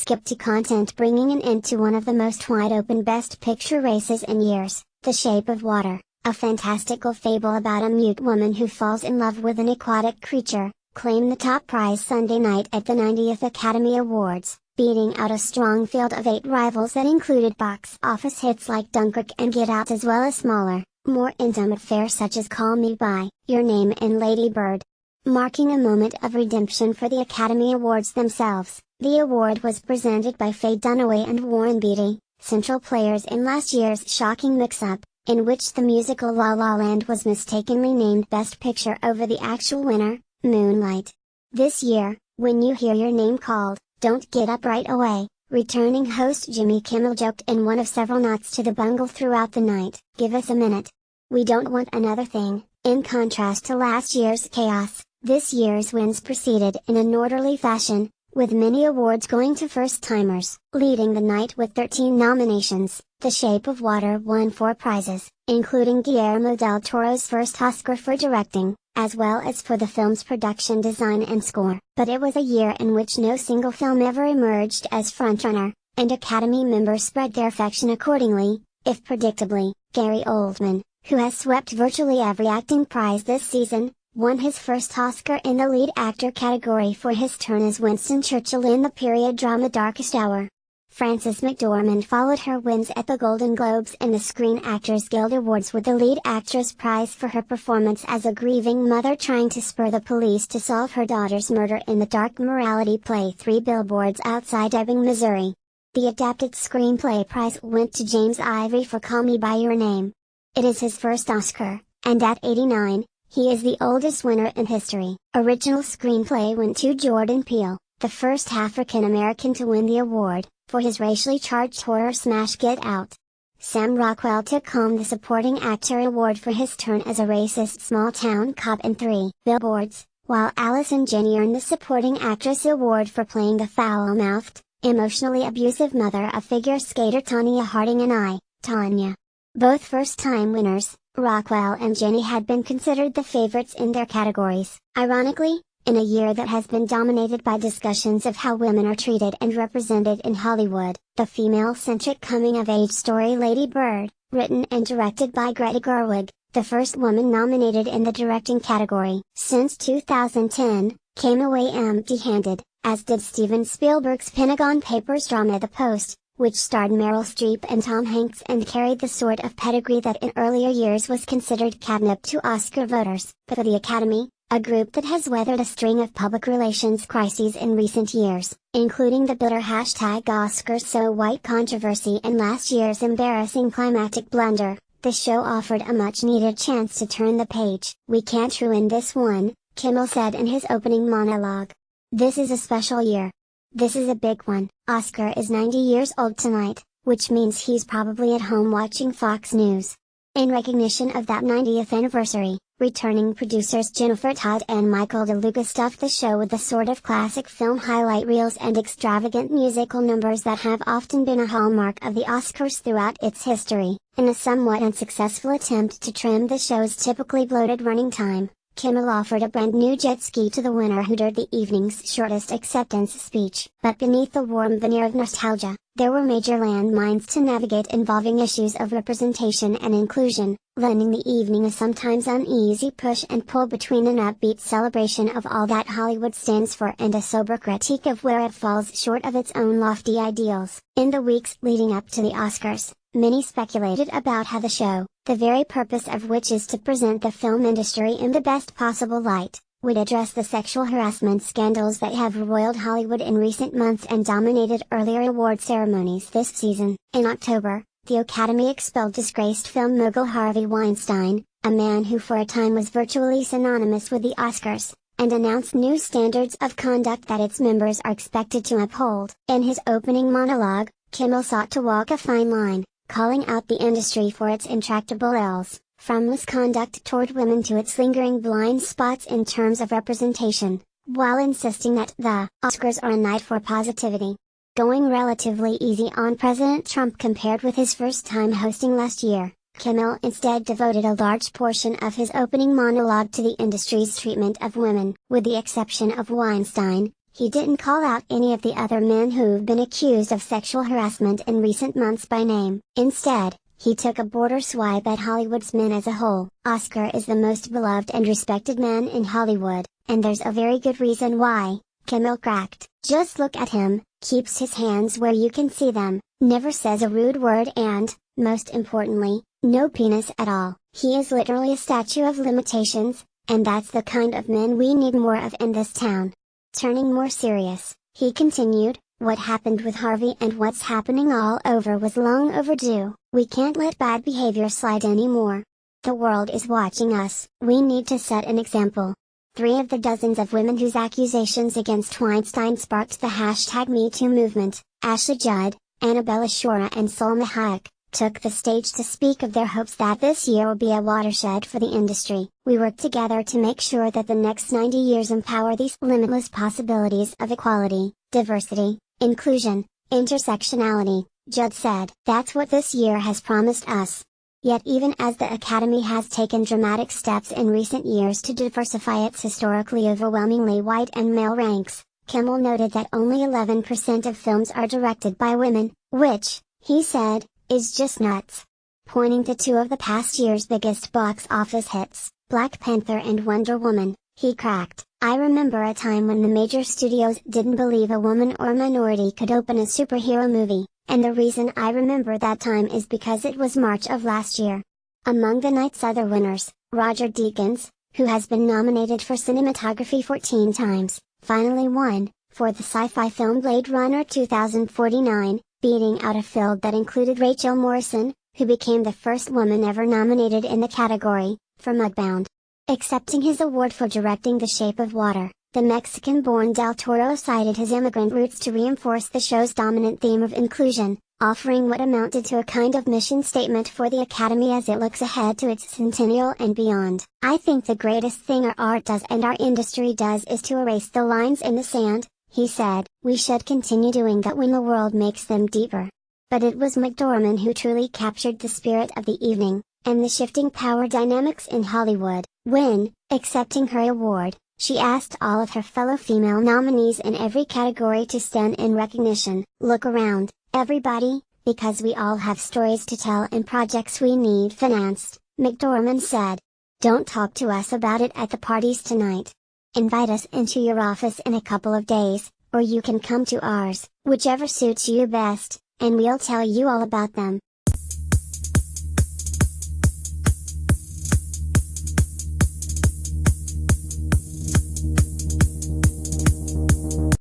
skip to content, bringing an end to one of the most wide-open Best Picture races in years, The Shape of Water, a fantastical fable about a mute woman who falls in love with an aquatic creature, claimed the top prize Sunday night at the 90th Academy Awards, beating out a strong field of 8 rivals that included box office hits like Dunkirk and Get Out, as well as smaller, more intimate fare such as Call Me By Your Name and Lady Bird. Marking a moment of redemption for the Academy Awards themselves, the award was presented by Faye Dunaway and Warren Beatty, central players in last year's shocking mix-up, in which the musical La La Land was mistakenly named Best Picture over the actual winner, Moonlight. This year, when you hear your name called, don't get up right away, returning host Jimmy Kimmel joked in one of several nods to the bungle throughout the night. Give us a minute. We don't want another thing. In contrast to last year's chaos, this year's wins proceeded in an orderly fashion, with many awards going to first-timers. Leading the night with 13 nominations, The Shape of Water won 4 prizes, including Guillermo del Toro's first Oscar for directing, as well as for the film's production design and score. But it was a year in which no single film ever emerged as frontrunner, and Academy members spread their affection accordingly, if predictably. Gary Oldman, who has swept virtually every acting prize this season, won his first Oscar in the lead actor category for his turn as Winston Churchill in the period drama Darkest Hour. Frances McDormand followed her wins at the Golden Globes and the Screen Actors Guild Awards with the lead actress prize for her performance as a grieving mother trying to spur the police to solve her daughter's murder in the dark morality play 3 Billboards Outside Ebbing, Missouri. The adapted screenplay prize went to James Ivory for Call Me By Your Name. It is his first Oscar, and at 89, he is the oldest winner in history. Original screenplay went to Jordan Peele, the first African-American to win the award, for his racially charged horror smash Get Out. Sam Rockwell took home the Supporting Actor award for his turn as a racist small-town cop in 3 Billboards, while Allison Janney earned the Supporting Actress award for playing the foul-mouthed, emotionally abusive mother of figure skater Tonya Harding in I, Tonya. Both first-time winners, Rockwell and Janney had been considered the favorites in their categories. Ironically, in a year that has been dominated by discussions of how women are treated and represented in Hollywood, the female-centric coming-of-age story Lady Bird, written and directed by Greta Gerwig, the first woman nominated in the directing category since 2010, came away empty-handed, as did Steven Spielberg's Pentagon Papers drama The Post, which starred Meryl Streep and Tom Hanks and carried the sort of pedigree that in earlier years was considered catnip to Oscar voters. But for the Academy, a group that has weathered a string of public relations crises in recent years, including the bitter #OscarsSoWhite controversy and last year's embarrassing climactic blunder, the show offered a much-needed chance to turn the page. "We can't ruin this one," Kimmel said in his opening monologue. "This is a special year. This is a big one." Oscar is 90 years old tonight, which means he's probably at home watching Fox News. In recognition of that 90th anniversary, returning producers Jennifer Todd and Michael DeLuca stuffed the show with the sort of classic film highlight reels and extravagant musical numbers that have often been a hallmark of the Oscars throughout its history. In a somewhat unsuccessful attempt to trim the show's typically bloated running time, Kimmel offered a brand new jet ski to the winner who did the evening's shortest acceptance speech. But beneath the warm veneer of nostalgia, there were major landmines to navigate involving issues of representation and inclusion, lending the evening a sometimes uneasy push and pull between an upbeat celebration of all that Hollywood stands for and a sober critique of where it falls short of its own lofty ideals. In the weeks leading up to the Oscars, many speculated about how the show, the very purpose of which is to present the film industry in the best possible light, would address the sexual harassment scandals that have roiled Hollywood in recent months and dominated earlier award ceremonies this season. In October, the Academy expelled disgraced film mogul Harvey Weinstein, a man who for a time was virtually synonymous with the Oscars, and announced new standards of conduct that its members are expected to uphold. In his opening monologue, Kimmel sought to walk a fine line, calling out the industry for its intractable ills, from misconduct toward women to its lingering blind spots in terms of representation, while insisting that the Oscars are a night for positivity. Going relatively easy on President Trump compared with his first time hosting last year, Kimmel instead devoted a large portion of his opening monologue to the industry's treatment of women. With the exception of Weinstein, He didn't call out any of the other men who've been accused of sexual harassment in recent months by name. Instead, he took a broader swipe at Hollywood's men as a whole. Oscar is the most beloved and respected man in Hollywood, and there's a very good reason why, Kimmel cracked. Just look at him, keeps his hands where you can see them, never says a rude word and, most importantly, no penis at all. He is literally a statue of limitations, and that's the kind of men we need more of in this town. Turning more serious, he continued, what happened with Harvey and what's happening all over was long overdue. We can't let bad behavior slide anymore. The world is watching us. We need to set an example. 3 of the dozens of women whose accusations against Weinstein sparked the hashtag #MeToo movement, Ashley Judd, Annabella Shora and Salma Hayek, took the stage to speak of their hopes that this year will be a watershed for the industry. We work together to make sure that the next 90 years empower these limitless possibilities of equality, diversity, inclusion, intersectionality, Judd said. That's what this year has promised us. Yet even as the Academy has taken dramatic steps in recent years to diversify its historically overwhelmingly white and male ranks, Kimmel noted that only 11% of films are directed by women, which, he said, is just nuts. Pointing to 2 of the past year's biggest box office hits, Black Panther and Wonder Woman, he cracked, I remember a time when the major studios didn't believe a woman or minority could open a superhero movie, and the reason I remember that time is because it was March of last year. Among the night's other winners, Roger Deakins, who has been nominated for cinematography 14 times, finally won, for the sci-fi film Blade Runner 2049, beating out a field that included Rachel Morrison, who became the first woman ever nominated in the category, for Mudbound. Accepting his award for directing The Shape of Water, the Mexican-born Del Toro cited his immigrant roots to reinforce the show's dominant theme of inclusion, offering what amounted to a kind of mission statement for the Academy as it looks ahead to its centennial and beyond. I think the greatest thing our art does and our industry does is to erase the lines in the sand, he said. We should continue doing that when the world makes them deeper. But it was McDormand who truly captured the spirit of the evening, and the shifting power dynamics in Hollywood, when, accepting her award, she asked all of her fellow female nominees in every category to stand in recognition. Look around, everybody, because we all have stories to tell and projects we need financed, McDormand said. Don't talk to us about it at the parties tonight. Invite us into your office in a couple of days, or you can come to ours, whichever suits you best, and we'll tell you all about them.